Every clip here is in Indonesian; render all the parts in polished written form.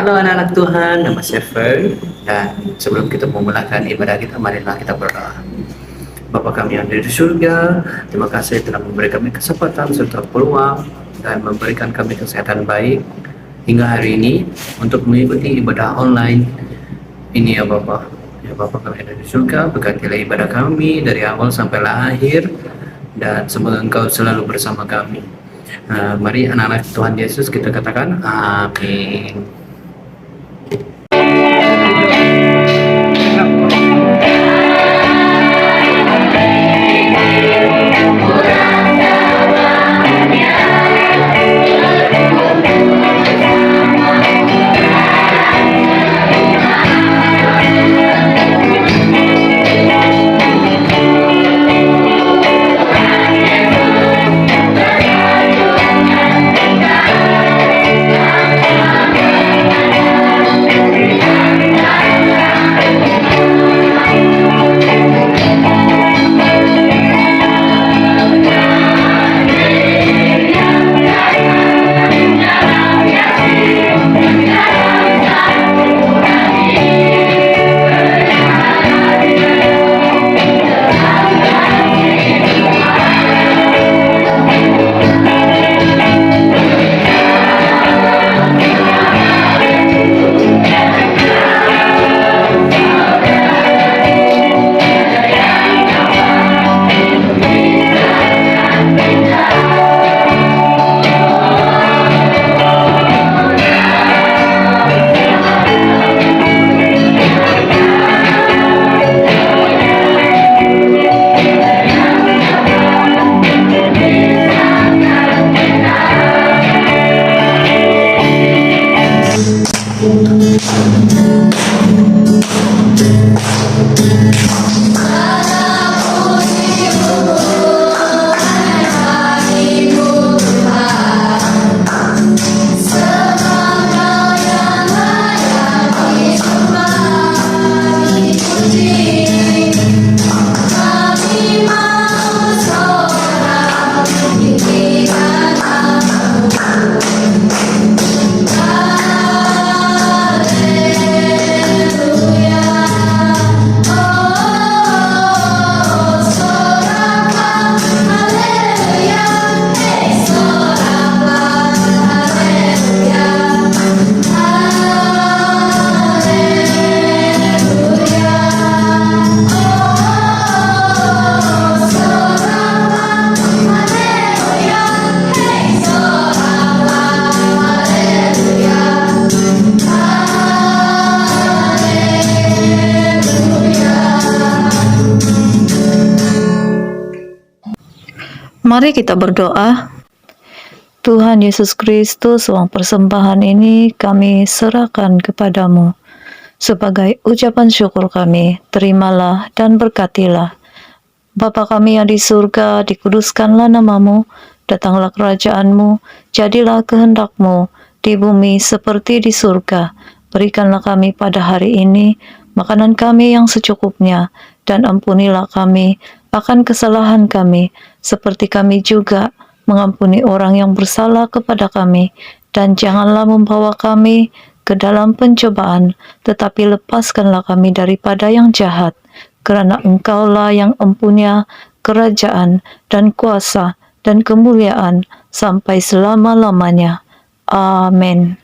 Halo anak-anak Tuhan, nama saya Fern. Dan sebelum kita memulakan ibadah kita, marilah kita berdoa. Bapa kami yang ada di surga, terima kasih telah memberi kami kesempatan serta peluang dan memberikan kami kesehatan baik hingga hari ini untuk mengikuti ibadah online ini ya Bapa. Ya Bapa kami yang ada di surga, berkatilah ibadah kami dari awal sampai akhir dan semoga Engkau selalu bersama kami. Mari anak-anak Tuhan Yesus kita katakan amin. Mari kita berdoa. Tuhan Yesus Kristus, uang persembahan ini kami serahkan kepadamu. Sebagai ucapan syukur kami, terimalah dan berkatilah. Bapa kami yang di surga, dikuduskanlah namamu, datanglah kerajaanmu, jadilah kehendakmu, di bumi seperti di surga. Berikanlah kami pada hari ini makanan kami yang secukupnya, dan ampunilah kami akan kesalahan kami, seperti kami juga mengampuni orang yang bersalah kepada kami. Dan janganlah membawa kami ke dalam pencobaan, tetapi lepaskanlah kami daripada yang jahat. Karena Engkaulah yang mempunyai kerajaan dan kuasa dan kemuliaan sampai selama-lamanya. Amin.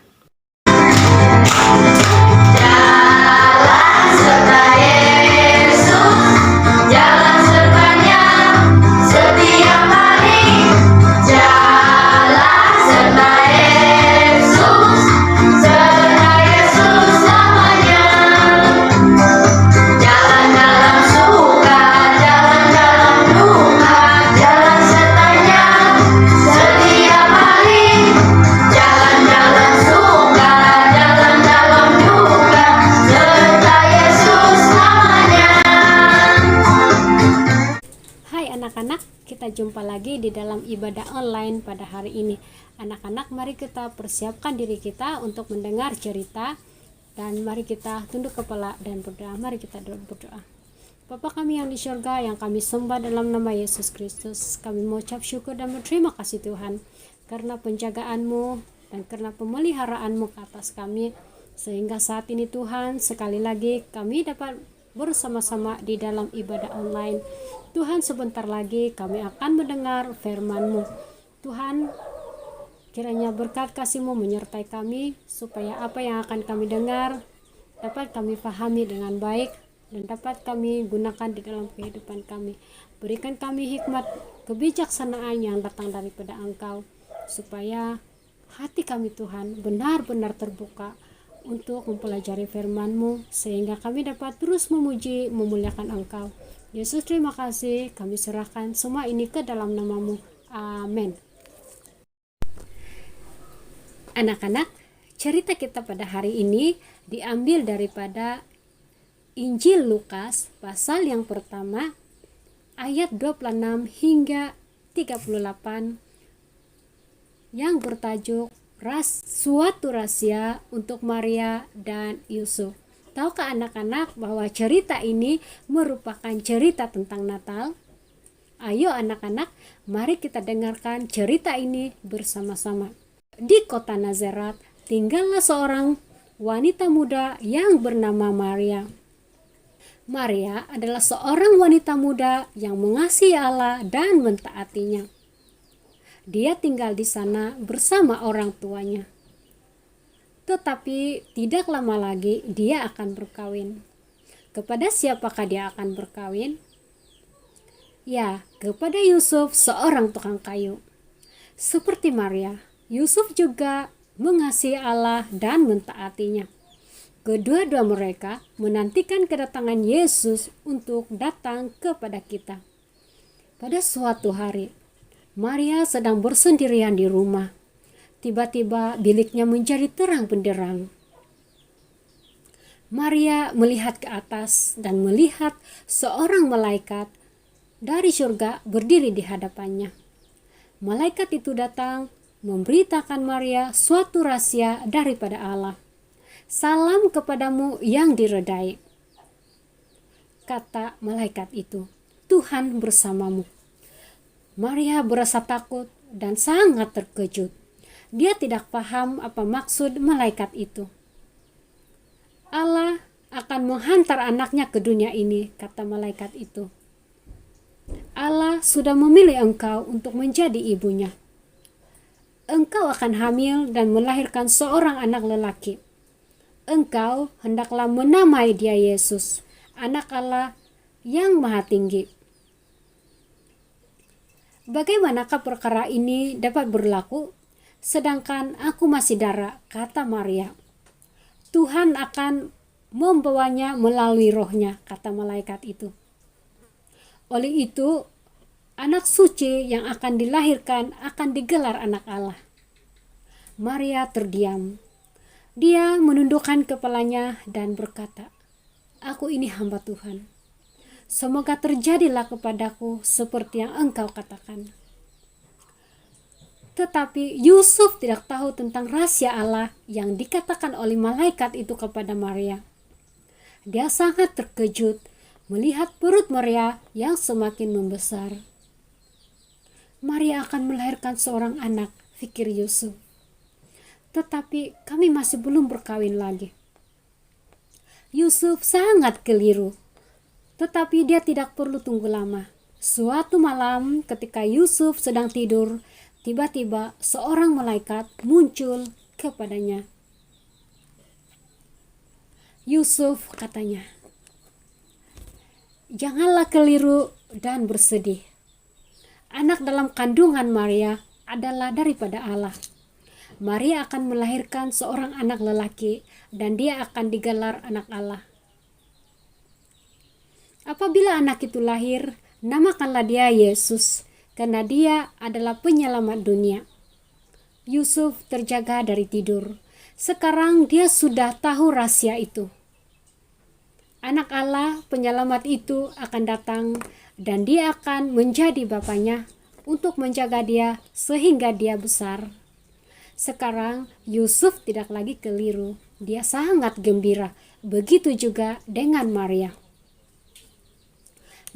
Kita jumpa lagi di dalam ibadah online pada hari ini. Anak-anak, mari kita persiapkan diri kita untuk mendengar cerita, dan mari kita tunduk kepala dan berdoa. Mari kita berdoa. Bapa kami yang di surga, yang kami sembah dalam nama Yesus Kristus, kami mengucap syukur dan berterima kasih Tuhan karena penjagaan-Mu dan karena pemeliharaanmu ke atas kami. Sehingga saat ini Tuhan, sekali lagi kami dapat bersama-sama di dalam ibadah online. Tuhan, sebentar lagi kami akan mendengar firman-Mu. Tuhan, kiranya berkat kasih-Mu menyertai kami, supaya apa yang akan kami dengar dapat kami pahami dengan baik dan dapat kami gunakan di dalam kehidupan kami. Berikan kami hikmat kebijaksanaan yang datang daripada Engkau, supaya hati kami Tuhan benar-benar terbuka untuk mempelajari firman-Mu, sehingga kami dapat terus memuji, memuliakan Engkau. Yesus, terima kasih, kami serahkan semua ini ke dalam nama-Mu. Amin. Anak-anak, cerita kita pada hari ini diambil daripada Injil Lukas pasal yang pertama ayat 26 hingga 38 yang bertajuk suatu rahasia untuk Maria dan Yusuf. Tahukah anak-anak bahwa cerita ini merupakan cerita tentang Natal? Ayo anak-anak, mari kita dengarkan cerita ini bersama-sama. Di kota Nazaret tinggallah seorang wanita muda yang bernama Maria. Maria adalah seorang wanita muda yang mengasihi Allah dan mentaatinya. Dia tinggal di sana bersama orang tuanya. Tetapi tidak lama lagi dia akan berkawin. Kepada siapakah dia akan berkawin? Ya, kepada Yusuf, seorang tukang kayu. Seperti Maria, Yusuf juga mengasihi Allah dan mentaatinya. Kedua-dua mereka menantikan kedatangan Yesus untuk datang kepada kita. Pada suatu hari, Maria sedang bersendirian di rumah. Tiba-tiba biliknya menjadi terang benderang. Maria melihat ke atas dan melihat seorang malaikat dari surga berdiri di hadapannya. Malaikat itu datang memberitakan Maria suatu rahasia daripada Allah. Salam kepadamu yang diredai, kata malaikat itu. Tuhan bersamamu. Maria berasa takut dan sangat terkejut. Dia tidak paham apa maksud malaikat itu. Allah akan menghantar anaknya ke dunia ini, kata malaikat itu. Allah sudah memilih engkau untuk menjadi ibunya. Engkau akan hamil dan melahirkan seorang anak lelaki. Engkau hendaklah menamai dia Yesus, anak Allah yang maha tinggi. Bagaimanakah perkara ini dapat berlaku, sedangkan aku masih dara, kata Maria. Tuhan akan membawanya melalui rohnya, kata malaikat itu. Oleh itu, anak suci yang akan dilahirkan akan digelar anak Allah. Maria terdiam. Dia menundukkan kepalanya dan berkata, aku ini hamba Tuhan. Semoga terjadilah kepadaku seperti yang engkau katakan. Tetapi Yusuf tidak tahu tentang rahasia Allah yang dikatakan oleh malaikat itu kepada Maria. Dia sangat terkejut melihat perut Maria yang semakin membesar. Maria akan melahirkan seorang anak, pikir Yusuf. Tetapi kami masih belum berkawin lagi. Yusuf sangat keliru, tetapi dia tidak perlu tunggu lama. Suatu malam ketika Yusuf sedang tidur, tiba-tiba seorang malaikat muncul kepadanya. Yusuf, katanya, janganlah keliru dan bersedih. Anak dalam kandungan Maria adalah daripada Allah. Maria akan melahirkan seorang anak lelaki dan dia akan digelar anak Allah. Apabila anak itu lahir, namakanlah dia Yesus, karena dia adalah penyelamat dunia. Yusuf terjaga dari tidur. Sekarang dia sudah tahu rahasia itu. Anak Allah, penyelamat itu akan datang dan dia akan menjadi bapaknya untuk menjaga dia sehingga dia besar. Sekarang Yusuf tidak lagi keliru. Dia sangat gembira. Begitu juga dengan Maria.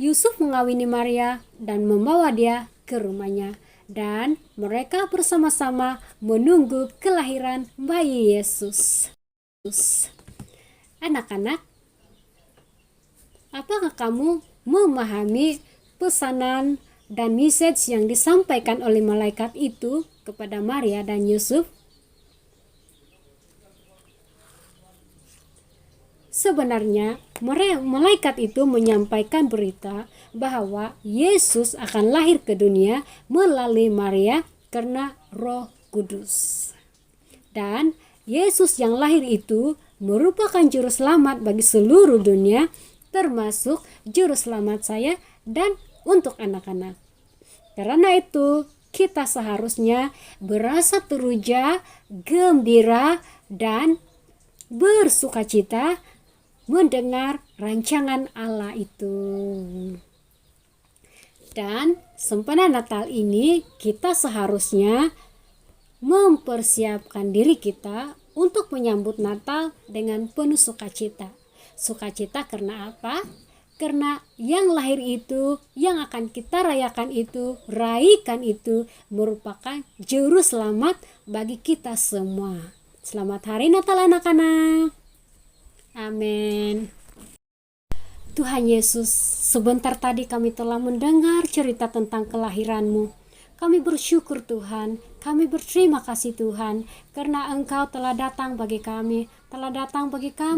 Yusuf mengawini Maria dan membawa dia ke rumahnya. Dan mereka bersama-sama menunggu kelahiran bayi Yesus. Anak-anak, apakah kamu memahami pesanan dan message yang disampaikan oleh malaikat itu kepada Maria dan Yusuf? Sebenarnya, malaikat itu menyampaikan berita bahwa Yesus akan lahir ke dunia melalui Maria karena Roh Kudus. Dan Yesus yang lahir itu merupakan juru selamat bagi seluruh dunia, termasuk juru selamat saya dan untuk anak-anak. Karena itu, kita seharusnya berasa teruja, gembira, dan bersukacita mendengar rancangan Allah itu. Dan sempena Natal ini kita seharusnya mempersiapkan diri kita untuk menyambut Natal dengan penuh sukacita. Sukacita karena apa? Karena yang lahir itu, yang akan kita rayakan itu, raikan itu merupakan juru selamat bagi kita semua. Selamat Hari Natal anak-anak. Amin. Tuhan Yesus, sebentar tadi kami telah mendengar cerita tentang kelahiran-Mu. Kami bersyukur Tuhan, kami berterima kasih Tuhan, karena Engkau telah datang bagi kami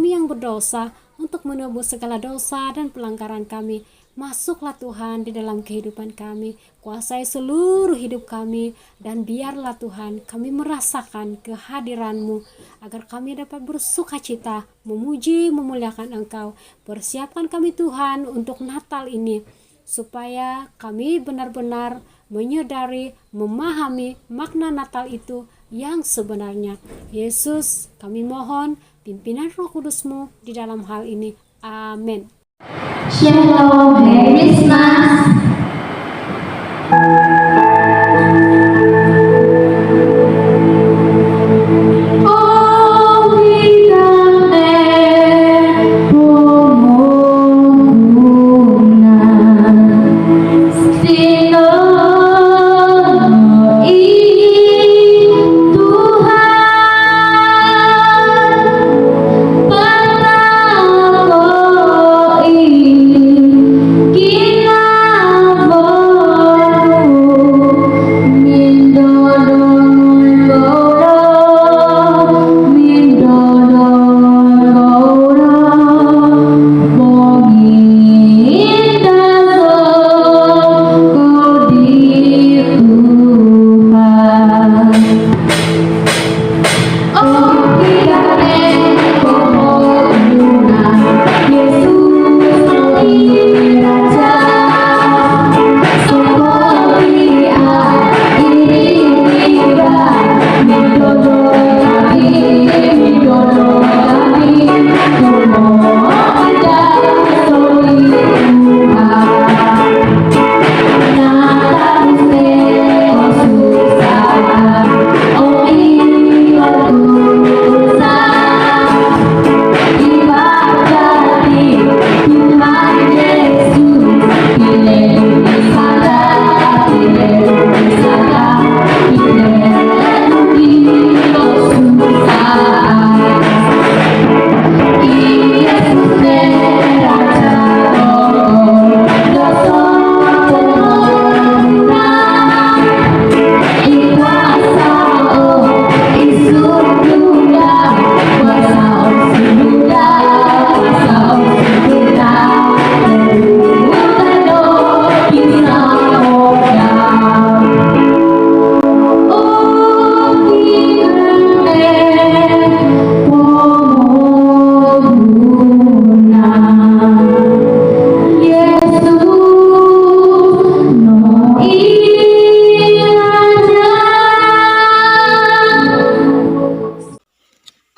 yang berdosa, untuk menebus segala dosa dan pelanggaran kami. Masuklah Tuhan di dalam kehidupan kami, kuasai seluruh hidup kami, dan biarlah Tuhan kami merasakan kehadiran-Mu, agar kami dapat bersukacita, memuji, memuliakan Engkau. Persiapkan kami Tuhan untuk Natal ini, supaya kami benar-benar menyadari, memahami makna Natal itu yang sebenarnya. Yesus, kami mohon pimpinan Roh Kudus-Mu di dalam hal ini. Amin. Shalom, Merry Christmas.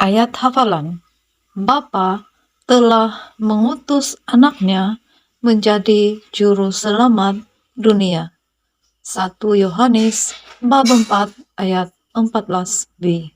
Ayat hafalan. Bapa telah mengutus anaknya menjadi juru selamat dunia. 1 Yohanes bab 4 ayat 14b.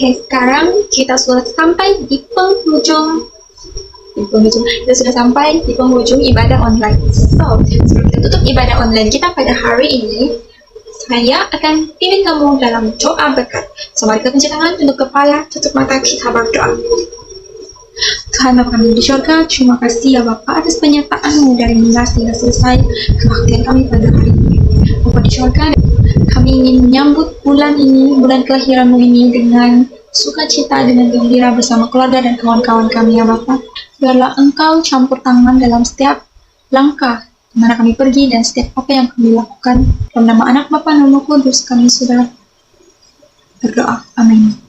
Oke, sekarang kita sudah sampai di penghujung. Kita sudah sampai di penghujung ibadah online. So, sebelum kita tutup ibadah online kita pada hari ini, saya akan pimpin kamu dalam doa berkat. So, mari kita pencet tangan, tunduk kepala, tutup mata, kita berdoa. Tuhan Bapa kami di surga, terima kasih ya Bapa atas penyertaan-Mu dari mula hingga selesai kebaktian kami pada hari ini. Bapa di surga, kami ingin menyambut bulan ini, bulan kelahiran-Mu ini dengan sukacita, dengan gembira bersama keluarga dan kawan-kawan kami ya Bapa. Biarlah Engkau campur tangan dalam setiap langkah di mana kami pergi dan setiap apa yang kami lakukan. Dalam nama Anak Bapa Nama Kudus kami sudah berdoa. Amin.